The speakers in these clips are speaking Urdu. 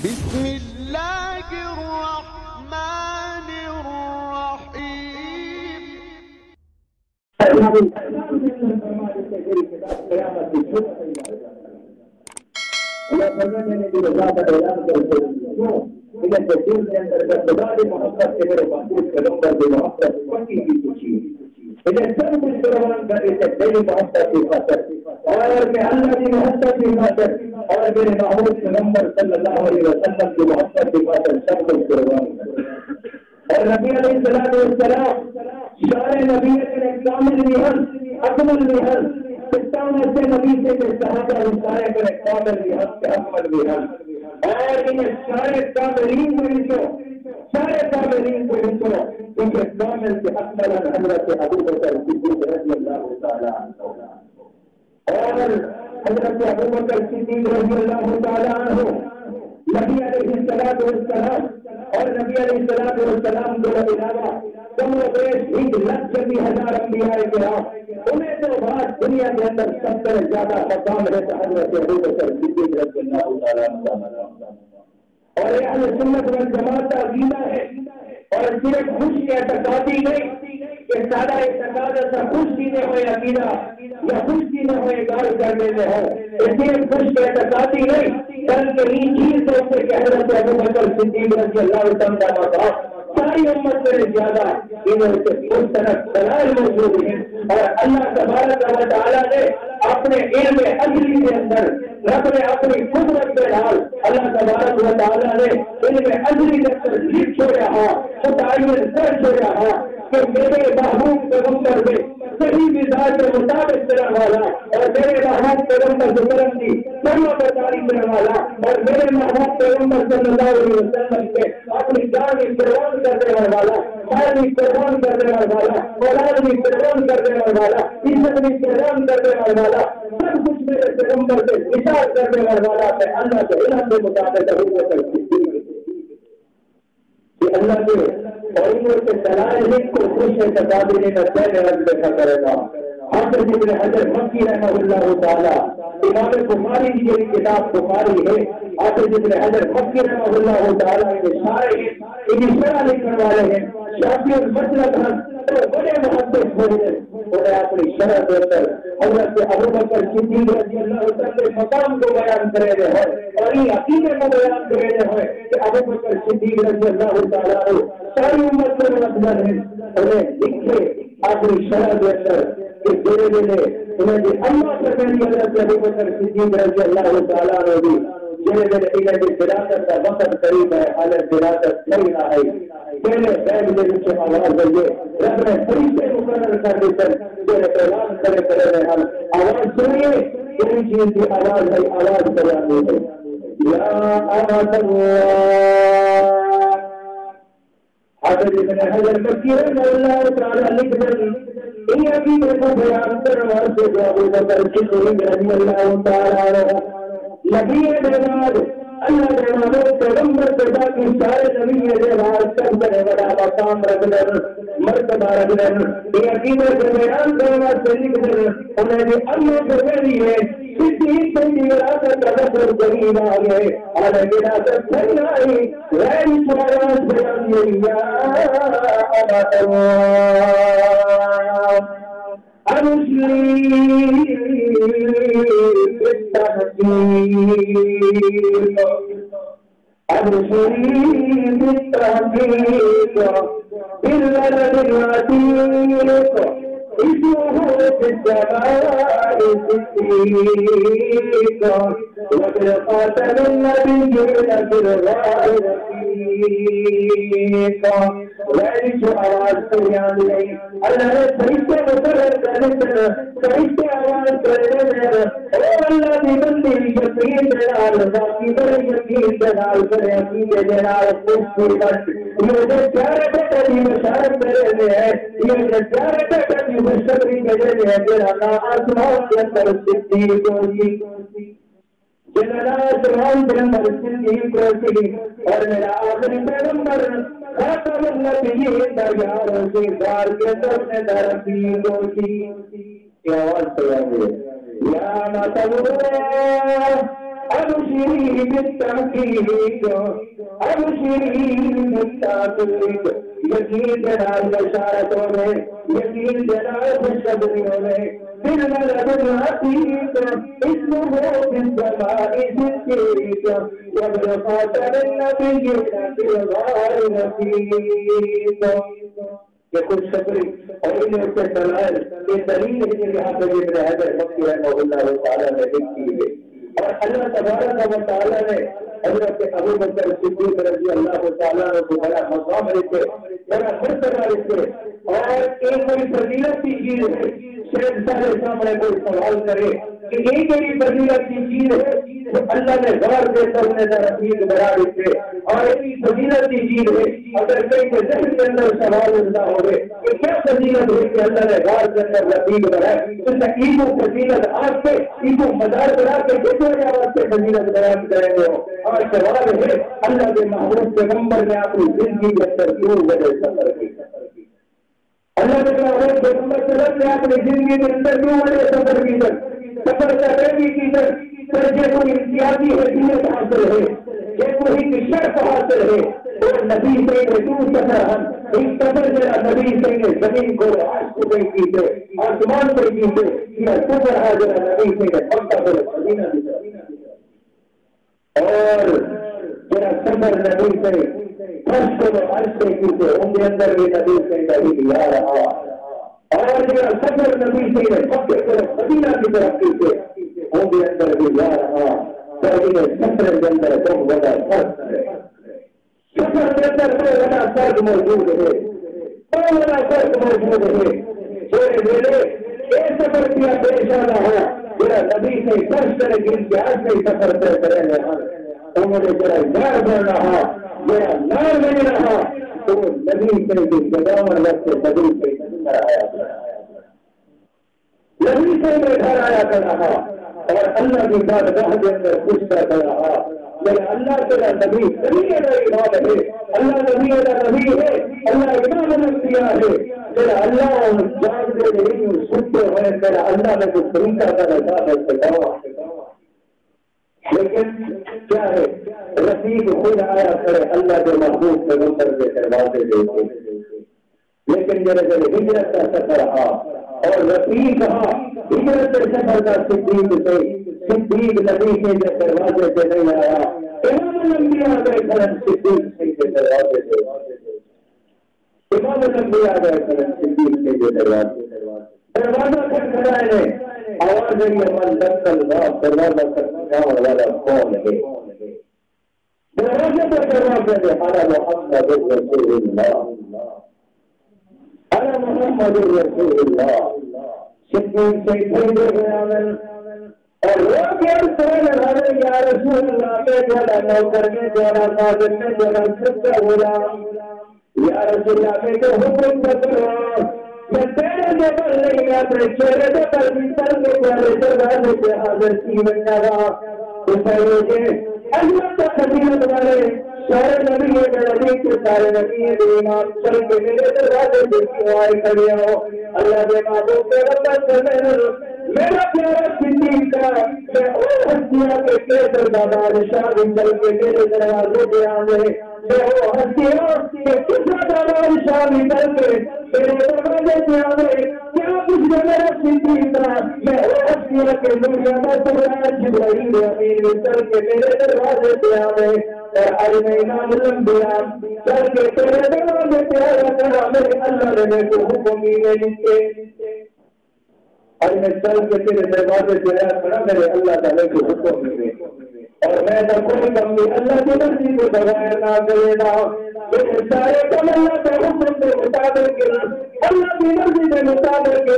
بسم اللہ الرحمن الرحیم. سب کچھ قربان کر رہے تھے میری محبت کی خاطر اور میں اللہ کی محبت کی خاطر اور میرے محبوب پیغمبر صلی اللہ علیہ وسلم کی محبت کی خاطر سب کچھ قربان کر رہے. اور نبی علیہ السلام شار نبی کے کامل محل اکمل محل ستاون سے نبی سے صحابہ سارے کے کامل محل کے اکمل محل اور ان سارے کاملین کو جو سارے کاملین کو ان کے کامل کے اکمل حضرت ابو بکر صدیق رضی اللہ تعالی عنہ اور حضرت ابو بکر صدیق رضی اللہ تعالی عنہ نبی علیہ السلام اور نبی علیہ السلام کے علاوہ کم و بیش 1,40,000 انبیاء کرام انہیں تو بعد دنیا کے اندر سب سے زیادہ مقام رہتا حضرت ابو بکر صدیق رضی اللہ تعالی عنہ. اور یہ اہل سنت والجماعت کا عقیدہ ہے اور صرف خوش اعتقادی نہیں کہ سارا اعتقاد ایسا خوش سینے ہوئے عقیدہ یا خوش سینے ہوئے گال کرنے میں ہو یہ صرف خوش اعتقادی نہیں بلکہ یہ چیز ہوتے کہ حضرت ابو بکر صدیق رضی اللہ تعالی عنہ ساری امت سے زیادہ انہوں سے مستند دلائل موجود ہیں اور اللہ تبارک و تعالی نے اپنے علم ازلی کے اندر رب نے اپنی قدرت کے حال اللہ تبارک و تعالی نے علم ازلی کے اندر لکھ چھوڑا ہے متعین کر چھوڑا ہے کہ میرے محبوب پیغمبر میں صحیح مزاج کے مطابق چلنے والا اور میرے محبوب پیغمبر سلم کی سرما برداری کرنے والا اور میرے محبوب پیغمبر صلی اللہ علیہ وسلم کے اپنی جان قربان کرنے والا مال قربان کرنے والا اولاد بھی قربان کرنے والا عزت بھی قربان کرنے والا سب کچھ میرے پیغمبر سے اطاعت کرنے والا ہے اللہ کے علم کے مطابق اللہ کے اور ان کے دلائل کو خوش اعتقادی نے پہلے رد دیکھا کرے گا. حافظ ابن حجر مکی رحمہ اللہ تعالی امام بخاری کی یہ کتاب بخاری ہے حافظ ابن حجر مکی رحمہ اللہ تعالی کے سارے ان شرح لکھنے والے ہیں شافعی المسلک ہیں تو بڑے محدث ہوئے انہیں اپنی شرح دے کر حضرت ابو بکر صدیق رضی اللہ تعالی کے مقام کو بیان کرے رہے ہیں اور یہ عقیدے کو بیان کرے رہے ہیں کہ ابو بکر صدیق رضی اللہ تعالی عنہ ساری امت کے مقدر ہیں انہیں لکھے اپنی شرح دے کر کہ دے انہیں بھی اللہ سے پہلی حضرت ابو بکر صدیق رضی اللہ تعالی عنہ بھی انہیں بھی فراست کا وقت قریب ہے حالت فراست نہیں نہ ہے پہلے بیگ میں نیچے آواز آئیے رب نے فرشتے مقرر کر دی کر پہلے اعلان کرے رہے ہیں آواز سنیے کسی چیز کی آواز ہے آواز بیانی ہے یا آمد اللہ حضرت ابن حجر مکی رحمہ اللہ تعالی لکھ دیں ان عقیدے کو بیان کرنے والے جو ابو بکر صدیق رضی اللہ تعالی عنہ نبی بعد اللہ کے محبوب پیغمبر کے باقی سارے نبی بعد سب سے بڑا مقام رکھنے مرتبہ رکھنے یہ عقیدے کو بیان کرنے والے لکھ دیں انہیں بھی اللہ کو پہلی ہے صدیق کی وراثت کا لفظ قریب آ گئے اور وراثت نہیں آئی غیر سوالات بیان یا امت اللہ أبشري بالتحقيق بالولد العتيق اسمه في السماء صديق وقد قاتل النبيين في الغائب رفيق وعيش آواز قيام لي اللہ نے فرشتے مقرر کرنے فرشتے آواز کرنے اللہ کی بندی یقین جلال باقی بڑے یقین جلال کرے عقیدے جلال خوشی بٹ یہ جو پیارے بیٹا کی بشارت کرے میں ہے یہ جو پیارے بیٹا کی خوشخبری کرے میں ہے میرا نام آسمان کے اندر صدیق ہوگی جنرل آسمان کے اندر صدیق ہوگی اور میرا آخری پیغمبر خاتم النبیین درگاہ رسول دار کے اندر میں دربین ہوگی کی آواز تیار ہے یا مطلب ابشری بالتحقیق ابشری بالتحقیق یقین جناب بشارتوں میں یقین جناب خوشخبریوں میں بالبلد العتیق اسمه في السماء صدیق وابن خاتم النبیین فی الغار رفیق. یہ خوشخبری اور انہیں اس سے دلائل یہ دلیل ہے کہ یہاں پہ ابن حجر مکی رحمہ اللہ تعالیٰ نے لکھی ہے. اور اللہ تبارک و تعالیٰ نے حضرت ابو بکر صدیق رضی اللہ تعالیٰ کو بڑا مقام رکھے بڑا مرتبہ رکھے. اور ایک کوئی فضیلت کی چیز ہے شیخ صاحب سامنے کوئی سوال کرے کہ ایک ایک فضیلت کی چیز ہے تو اللہ نے غور دے کر انہیں رفیق بنا رکھے. اور ایک فضیلت کی چیز ہے اگر کہیں کے ذہن کے اندر سوال اٹھتا ہوئے کہ کیا فضیلت ہے کہ اللہ نے غور کے اندر رفیق بنائے تو عید و فضیلت آپ کے عید و مدار بنا کے کتنے آپ سے فضیلت بیان کریں گے. اور سوال ہے اللہ کے محبوب پیغمبر نے اپنی زندگی کے اندر کیوں وجہ سفر کی. اللہ کے محبوب پیغمبر صلی اللہ علیہ وسلم نے اپنی زندگی کے اندر کیوں وجہ سفر کی سفر کرنے کی یہ کوئی امتیازی حیثیت حاصل ہے یہ کوئی شرف حاصل ہے اور نبی سے رسول سفر ہم اس سفر میں نبی سے زمین کو آج کو گئی کی سے آسمان پر کی سے یہ سفر ہے جو نبی سے پکا پر مدینہ اور جرا سفر نبی سے فرش کو عرش سے کی سے ان کے اندر بھی نبی سے نبی آ رہا اور جرا سفر نبی سے پکے پر مدینہ کی طرف کی سے ان کے اندر بھی جا رہا سفر کے اندر بہت بڑا فرق ہے. سفر کے اندر بہت بڑا فرق موجود ہے بہت بڑا فرق موجود ہے. تھوڑے میرے یہ سفر کیا پیش آ رہا میرا نبی سے فرش کرے گی امتیاز سے سفر طے کریں گے انہوں نے میرا یار بن رہا میرا نام نہیں رہا تو نبی سے بھی گدامر وقت نبی سے گھر آیا نبی سے میں گھر آیا کر رہا اور اللہ کی بات راہ کے اندر خوش کر رہا. لیکن اللہ تیرا نبی نبی امام ہے اللہ نبی نبی ہے اللہ امام الانبیاء ہے تیرا اللہ جانتے نہیں سنتے ہوئے تیرا اللہ نے کچھ طریقہ کا رضا ہے لیکن کیا ہے رفیق خود آیا کرے اللہ کے محبوب کے نمبر کے دروازے دیتے لیکن میرے ہجرت کا سفر رہا اور رفیق کہا ہجرت کے سفر کا صدیق نبی کے دروازے سے نہیں آیا امام الانبیاء کے کرم صدیق کے دروازے سے امام الانبیاء کے کرم صدیق کے دروازہ کھڑکھڑائے آواز ہے من دخل باب دروازہ کھڑکھڑانے والا کون ہے دروازے پر دروازے سے اعلی محمد رسول اللہ اعلی محمد رسول اللہ صدیق سے بھیجے گئے اور وہ کیا لگانے یا رسول اللہ میں جوڑا نوکر میں جوڑا ناظر میں جوڑا سکتا غلام یا رسول اللہ میں تو حکم کرو میں تیرے جبل نہیں اپنے چہرے پر بستر کے پیارے دروازے سے حاضر کی بننا رہا تو سہیجے اللہ کا خدیمت والے سارے نبی نبی کے سارے نبی امام چل کے میرے دروازے سے کیوں آئے کھڑے ہو اللہ کے محبوب پیغمبر میرا پیارا صدیق کا میں اور ہستیاں کے کیسر بابا شاہ چل کے میرے دروازے پہ آنے میں وہ ہستیاں کے کسرا بابا شاہ چل کے میرے دروازے پہ آنے کیا کچھ میرا صدیق کا میں اور ہستیاں کے دنیا میں سبرا جبرائیل امین چل کے میرے دروازے پہ آنے اور آج میں امام الانبیاء چل کے تیرے دروازے پہ آیا کرا میرے اللہ نے میرے کو حکم دینے لکھے اور میں چل کے تیرے دروازے سے آیا کرا میرے اللہ تعالیٰ کو حکم دینے اور میں نہ کوئی کمی اللہ کی مرضی کو بغیر نہ کرے گا میرے سارے کم اللہ کے حکم کے مطابق اللہ کی مرضی کے مطابق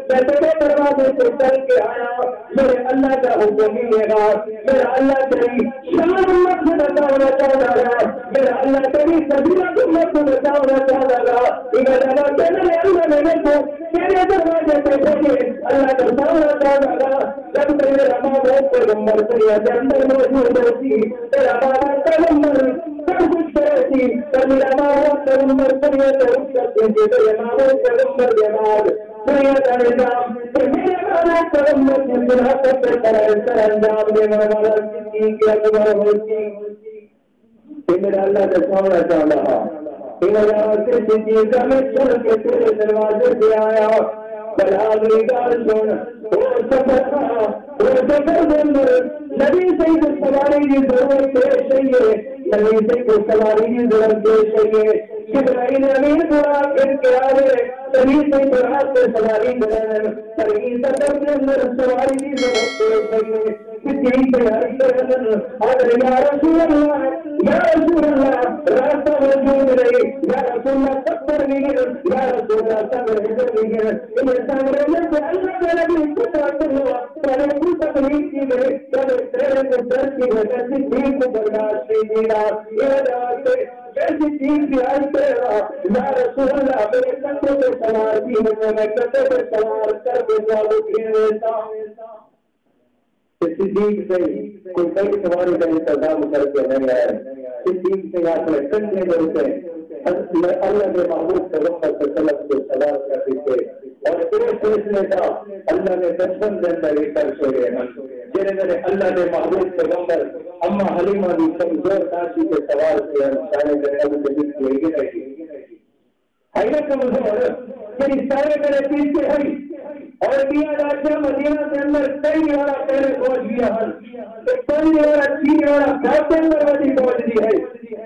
میں تیرے دروازے سے چل کے آیا میرے اللہ کا حکم ہی لے گا میرا اللہ تیری شان امت سے بتاؤنا چاہتا گا میرا اللہ تیری فضیلت امت سے بتاؤنا چاہتا گا اگر اللہ نے کو تیرے دروازے سے بھیجے اللہ کا بتاؤنا چاہتا گا جب تیرے محبوب پیغمبر سے اندر موجود ہوتی تیرا بابا پیغمبر سب کچھ کرتی میرا محبوب پیغمبر سریعت اس کا تیرے محبوب پیغمبر کے بعد سریعت نظام میرے سارے کرمت جنات سر انجام دینے والا صدیق اکبر ہوتی کہ میرا اللہ دکھانا چاہتا کہ اللہ سے صدیق میں چل کے تیرے دروازے پہ آیا بلادری گال سن وہ سفر دندر نبی سے کو سواری کی ضرورت پیش ہے نبی سے کو سواری کی ضرورت پیش ہے جبرائیل امین بڑا ان کے آگے نبی سے برات سے سواری کرنے ترین سفر دندر سواری کی ضرورت پیش ہے کسی سے ہر کرن اگر یا رسول اللہ راستہ موجود نہیں یا رسول اللہ سفر نہیں یا رسول اللہ سفر نہیں انہیں سامنے سے اللہ کا نبی پتہ ہوا پہلے کو تکلیف کی گئی پہلے تیرے کو درد کی وجہ سے دین کو برداشت نہیں دینا جیسی چیز بھی آئی تیرا یا رسول اللہ میرے کندھے پہ سوار بھی ہوئے میں کندھے پہ سوار کر کے جاؤ پھر لیتا صدیق سے کوئی کئی سواری کا انتظام کر کے نہیں آئے صدیق سے اپنے کندھے پر اللہ کے محبوب کے وقت سے طلب کو سوار کر دیتے اور پورے فیصلے کا اللہ نے دشمن دن میں لے کر چھوڑے ہیں جنہیں میرے اللہ کے محبوب کے وقت اما حلیمہ بھی کمزور کاشی کے سوال کیا سارے میرے ابو جدید کی ہی نہیں ہے نا کمزور میری سارے میرے پیچھے ہے اور دیا راجہ مدینہ کے اندر کئی والا پہلے پہنچ گیا ہے کئی والا چین والا گھر کے اندر وزی پہنچ دی ہے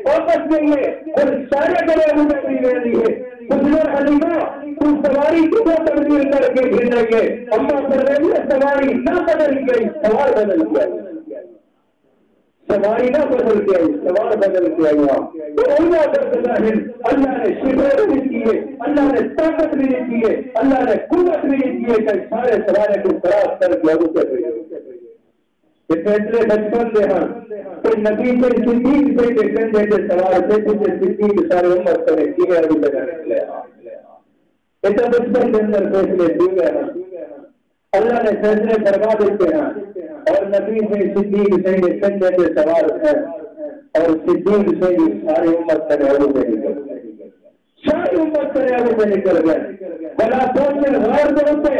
واپس نہیں ہے اور سارے بڑے ابو جدید میں دی ہے حضور حلیمہ تم سواری کیوں تبدیل کر کے بھیجیں گے اما پر رہی ہے سواری نہ بدل گئی سوار بدل گیا سواری نہ بدل گیا سوار بدل گیا اللہ نے شفا بھی دیے اللہ نے طاقت بھی دیے اللہ نے قوت بھی دیے کہ سارے سوارے کو خراب کر کے ابو سے یہ فیصلے بچپن سے ہیں کوئی نبی سے صدیق سے کندھے کے سوار سے جسے صدیق سارے امت کرے کیے ابھی تک نکلے ایسا بچپن کے اندر فیصلے دیے ہیں اللہ نے فیصلے کروا دیتے ہیں اور نبی سے صدیق سے کندھے کے سوار ہیں اور صدیق سے ساری امت کرے ابھی سے نکل ساری امت کرے ابھی سے نکل گئے بلا پہنچے غار سے ہوتے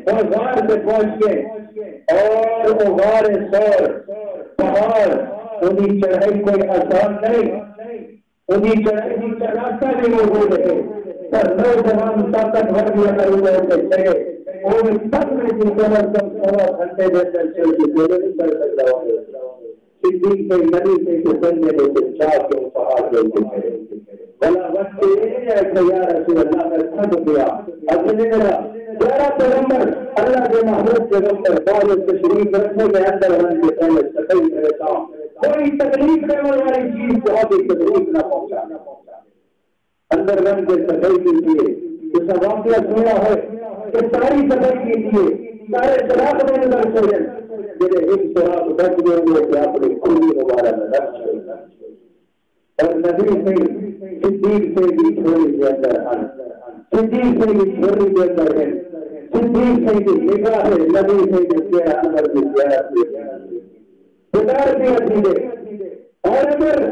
اور غار سے پہنچ کے اور وہ غار سور پہاڑ انہیں چڑھائی کوئی آسان نہیں انہیں چڑھائی کا راستہ بھی موجود ہے پر نوجوان طاقتور بھی اگر انہیں چڑھے وہ سب میں جن کم از کم 16 گھنٹے کے اندر چل کے پورے نہیں کر سکتا ہوں صدیق سے نبی سے سننے لیتے چاہ کے پہاڑ لیتے تھے بلا وقت یہ ہے کہ یا رسول اللہ میں تھک گیا اپنے میرا پیارا پیغمبر اللہ کے محبوب پیغمبر بعد تشریف رکھنے کے اندر ہم کے پہلے سکئی کرتا کوئی تکلیف کرنے والی چیز بہت ہی تکلیف نہ پہنچا اندر رنگ کے سکئی کیجیے اس واقعہ سنا ہے کہ ساری سکئی کیجیے سارے شراب میں اندر چھوڑیں میرے ایک شراب بچ گئے ہوئے کہ آپ نے کھلی دوبارہ میں رکھ چھوڑا اور نبی سے صدیق سے بھی چھوڑی کے اندر صدیق سے بھی چھوڑی کے اندر ہے صدیق سے بھی نگاہ ہے نبی سے بھی چہرہ اندر بھی زیارت بتار بھی عقیدے اور اگر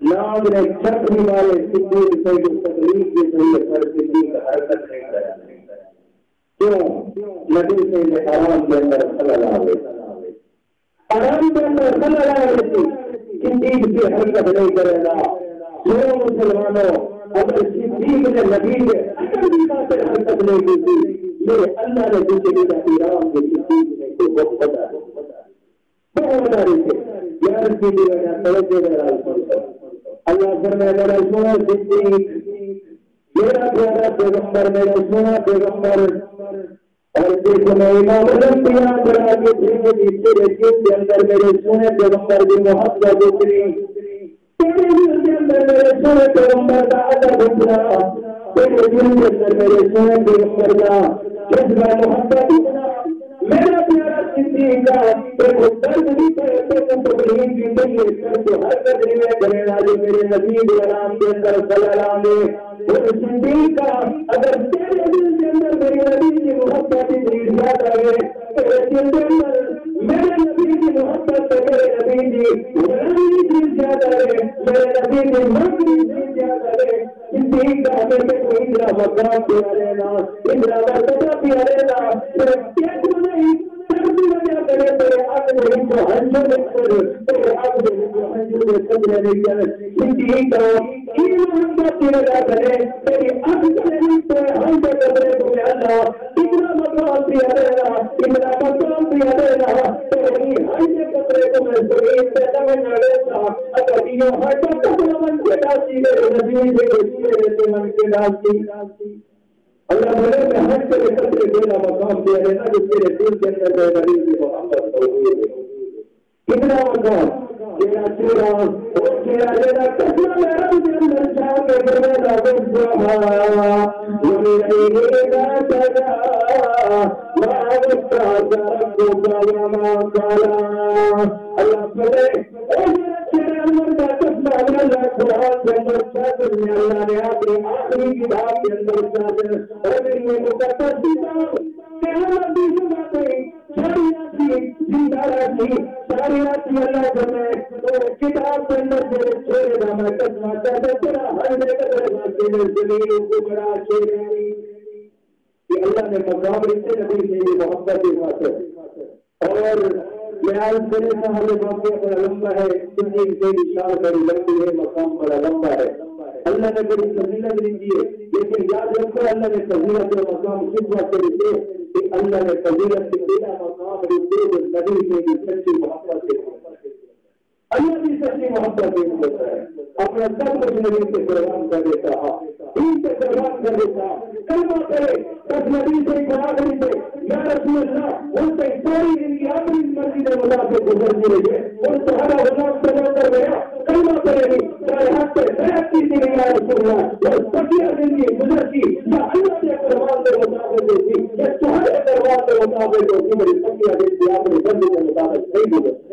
نام نے چھپنی والے صدیق سے بھی تکلیف کی ضرورت پر صدیق حرکت نہیں کرا کیوں نبی سے بھی آرام کے اندر خلل آ گئی آرام کے اندر خلل آ گئی صدیق کی حرکت نہیں کرے گا جو مسلمانوں اگر صدیق نے نبی کے حرکت نہیں کی تھی میرے اللہ نے دوسرے کا ایران کے صدیق نے کوئی بہت بتا بہت بتا رہی تھے یار کی بھی وجہ توجہ میرا اللہ فرمائے میرا سونا صدیق میرا پیارا پیغمبر میرا سونا پیغمبر اور دیکھو میں امام الانبیاء بنا کے بھیجے تیرے دل کے اندر میرے سونے پیغمبر کی محبت اتری تیرے دل کے اندر میرے سونے پیغمبر کا ادب اترا تیرے دل کے اندر میرے سونے پیغمبر کا جذبہ محبت اترا میرا پیارا صدیق کا ایک درد بھی کہتے ہیں تکلیف بھی نہیں ہے تو ہر قدر میں کرنے والے میرے نبی کرام کے اندر صلی اللہ علیہ وہ صدیق کا اگر تیرے دل کے اندر میرے نبی کی محبت اتنی زیادہ ہے تیرے دل کے اندر میرے نبی کی محبت تو میرے نبی کی غلامی اتنی زیادہ ہے میرے نبی کی مرضی اتنی زیادہ ہے صدیق کا ہمیں کو اتنا مقام دیا لینا اتنا مرتبہ دیا لینا کیا تو نہیں سب وجہ کرے تیرے اپنے کو ہنجر تیرے اپنے کو ہنجر قدر نہیں صدیق کا یہ محمد کی وجہ کرے تیری اپنے کو ہنجر قدر کو اللہ اتنا مقام دیا لینا اتنا مقام دیا لینا تیری ہنجر قدر کو میں سوئی پیدا بنا لیتا اگر یہ ہر قدر من کے ڈالتی ہے نبی سے من کے ڈالتی اللہ بولے میں ہر کے قدر دینا مقام دیا لینا جس کے دل کے اندر ہے نبی کی محبت توحید کتنا مقام تیرا چورا اور تیرا لینا کتنا میرا دل اندر جا کے کرنے کا بزرہا یمینی گا سجا مہاوستہ جارکو کالا ما کالا اللہ بولے تیرے اندر کا کتنا اللہ قرآن کے اندر چاہتے ہیں اللہ نے اپنی آخری کتاب کے اندر چاہتے ہیں اور یہ مقدس کتاب کہ ہم ابھی جمع کریں ساری راتی اللہ کرنے تو کتاب کے اندر جو چھوڑے گا میں قسمہ چاہتا تیرا ہر میں قدر باقی میں زمین کو بڑا چھوڑے کہ اللہ نے مقام رکھتے نبی سے یہ محبت کی بات ہے اور لحاظ کرے صاحب واقعہ بڑا لمبا ہے سنی سے اشار بڑی لمبی ہے مقام بڑا لمبا ہے اللہ نے بڑی فضیلت دی ہے لیکن یاد رکھو اللہ نے فضیلت اور مقام کس بات سے رکھے کہ اللہ نے فضیلت سے بڑا مقام رکھے جو نبی سے بھی سچی محبت سے اللہ کی سچی محبت سے ہے اپنا سب کچھ نبی سے قربان کر دیتا ہے دین سے قربان کر دیتا کلمہ کرے بس نبی سے قرآن سے یا رسول اللہ ان سے ساری زندگی اپنی مرضی کے مطابق گزرتی رہی ہے ان سے ہر غلام سے کر گیا کلمہ کرے گی چاہے ہاتھ سے بیعت کی تھی یا رسول اللہ اور سکیہ زندگی گزرتی یا اللہ کے قربان کے مطابق ہوتی یا تمہارے قربان کے مطابق ہوتی میری سکیہ زندگی اپنی مرضی کے مطابق نہیں گزرتی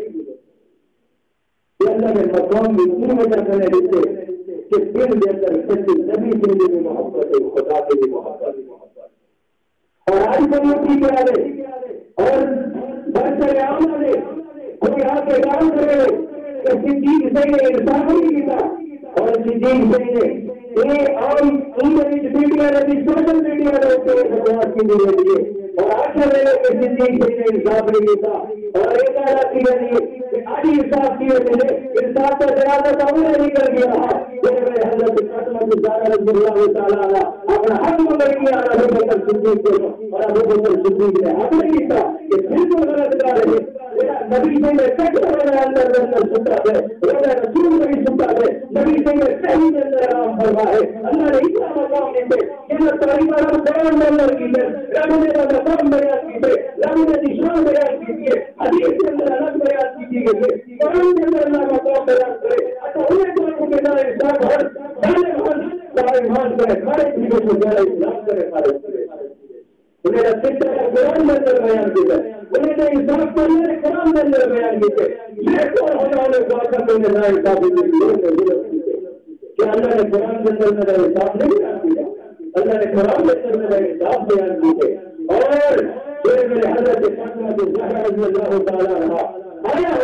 اللہ نے مقام بھی اتنی وجہ کرنے دیتے کہ دل کے اندر سچی نبی سے بھی محبت ہے خدا سے بھی محبت اور آج بنیتی کیا دے اور برسر عام دے کوئی آ کے کام کرے کہ صدیق سے نے انصاف نہیں کیتا اور صدیق سے نے یہ عام انٹرنیٹ میڈیا نے سوشل میڈیا نے اس کے خدمات کی دے دیے اور آج چلے کہ صدیق سے نے انصاف نہیں کیتا اور ایک آدھا کی کہ آج انصاف کیے تھے انصاف کا جنازہ قبول نہیں کر گیا میرے حضرت فاطمہ زہرا رضی اللہ تعالی عنہا اپنا حق مگر کیا ابو بکر صدیق کو اور ابو بکر صدیق نے حق نہیں کیا کہ پھر تو غلط کر رہے نبی سے میں سچ ہونے اندر سنتا ہے رسول نہیں سنتا ہے نبی سے میں صحیح کے اندر آرام فرما ہے اللہ نے اتنا مقام دیتے کہ میں تاریخ والا قرآن اندر کی ہے رب نے مقام بیان کی ہے رب نے نشان بیان کی ہے حدیث کے اندر الگ بیان کی گئی ہے قرآن کے اندر اللہ مقام بیان کرے اچھا انہیں کو میرا انسان ہر جانے ہر سارے ایمان کرے سارے چیزوں کو میرا اسلام کرے سارے انہیں رسول کا قرآن میں اندر بیان کی ہے انہیں نے انصاف کرنے قرآن میں اندر بیان کی ہے یہ کون ہونے والے بات کرتے ہیں نہ انصاف کی کہ اللہ نے قرآن کے اندر میرا انصاف نہیں بیان کیا اللہ نے قرآن کے اندر میرا انصاف بیان کی ہے اور پھر میرے حضرت فاطمہ زہرا رضی اللہ تعالی عنہا آیا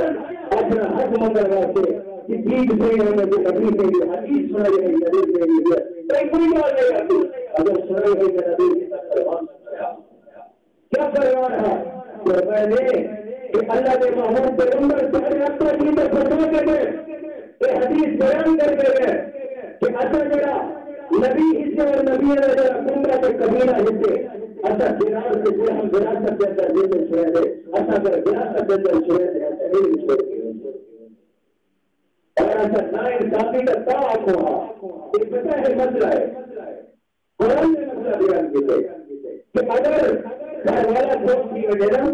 اپنا حق مگر واسطے کہ دین سے ہمیں جو نبی سے یہ حدیث سنائی ہے نبی سے یہ کوئی بات نہیں آتی اگر سنائی ہے کہ نبی سے قربان کیا فرمان ہے کہ میں نے کہ اللہ نے محمود پیغمبر سارے اپنا چیزیں فرما کے دے یہ حدیث بیان کر کے گئے کہ اچھا میرا نبی حصے اور نبی نے عمرہ کے قبیلہ حصے اچھا جناب سے پھر ہم وراثت کے اندر جیسے چھوڑے تھے اچھا اگر وراثت کے اندر چھوڑے تھے ایسا نہیں چھوڑے اور ایسا نا انصافی کا تعاق ہوا ایک پتہ ہے مسئلہ ہے قرآن نے مسئلہ بیان کی ہے کہ اگر گھر والا دوست کی وجہ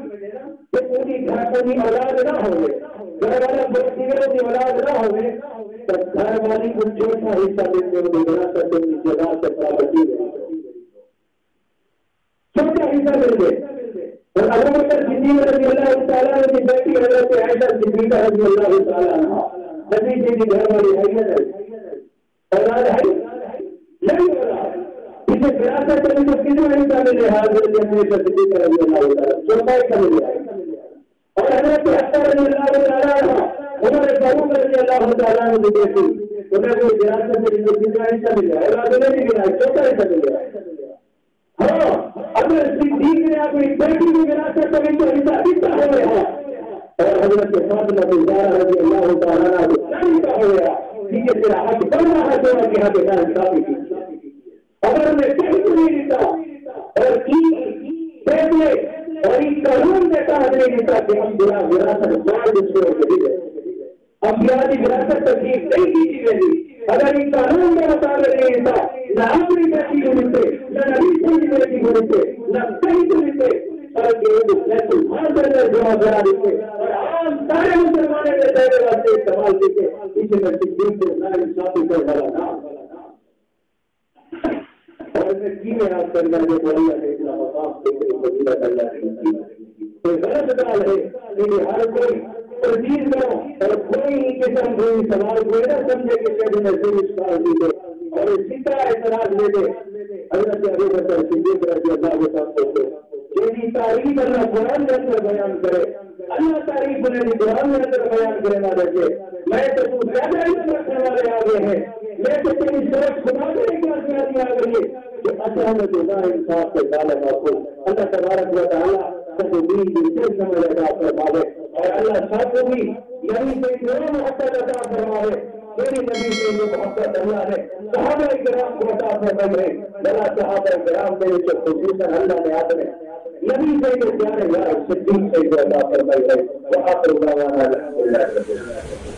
کہ پوری گھر پوری اولاد نہ ہوئے گھر والا دوست کی اولاد نہ ہوئے تو گھر والی کو چھوٹا حصہ دیتے ہوئے وراثت کے جگہ سے پراپرٹی چھوٹا حصہ دیں گے اور ابو بکر صدیق رضی اللہ تعالیٰ عنہ کی بیٹی حضرت عائشہ صدیقہ رضی اللہ تعالیٰ عنہ نبی سے بھی گھر والی ہے اولاد ہے نہیں ہو رہا اسے وراثت کے لیے کتنا حصہ ملے حضرت عائشہ صدیقہ رضی اللہ تعالیٰ چھوٹا حصہ ملے اور حضرت حفصہ رضی اللہ تعالیٰ عنہ عمر فاروق رضی اللہ تعالیٰ عنہ کی بیٹی انہیں کوئی وراثت سے دوسرا حصہ مل جائے اولاد نے نہیں ملا چھوٹا حصہ مل جائے ہاں اگر صدیق نے اپنی بیٹی کی وراثت کا حصہ کتنا ہو گیا اور حضرت فاطمہ الزہرا رضی اللہ تعالیٰ عنہ کا ہو گیا ٹھیک ہے تیرا حق بن رہا ہے تو کہ حق ہے انصافی کی اگر میں کہیں کو نہیں دیتا اور فیصلے اور ان قانون کے تحت نہیں دیتا کہ ہم بلا وراثت بعد اس کو دے انبیاء کی وراثت تکلیف نہیں کی گئی اگر ان قانون کے مطابق نہیں دیتا نہ اپنی بیٹی کو ملتے نہ نبی کی بیٹی کو ملتے نہ کہیں کو ملتے اور جمع کرا دیتے اور عام سارے مسلمانوں کے دائرے واسطے استعمال دیتے اسے میں صدیق کو نہ انصافی کر والا نام اور میں کی میں آپ کرنا جو بولیا ہے اتنا مقام دیکھنے کو فضیلت اللہ نے تو غلط بات ہے کہ ہر کوئی ترجیح کرو اور کوئی قسم کوئی سوال کوئی نہ سمجھے کہ شاید میں سے اس کا دیتے اور اسی طرح اعتراض لے دے حضرت ابو بکر صدیق رضی اللہ عنہ کو یعنی تعریف اللہ قرآن کے اندر بیان کرے اللہ تعریف انہیں قرآن کے اندر بیان کرے نہ رکھے میں تو زیادہ علم رکھنے والے آگے ہیں میں تو تیری سوچ خدا کے ایک آسانی آ گئی ہے کہ اچانک ہوگا انصاف کے ظالم آپ کو اللہ تبارک و تعالیٰ سب دین کی سے سمجھ عطا فرمائے اور اللہ سب کو بھی یعنی سے جو محبت عطا فرمائے تیری نبی سے جو محبت اللہ نے صحابہ کرام کو عطا فرمائے بلا صحابہ کرام کے جو خصوصاً اللہ نے آپ نے نبی سے جو پیارے یار صدیق سے جو عطا فرمائے وہ آخر دعوانا الحمدللہ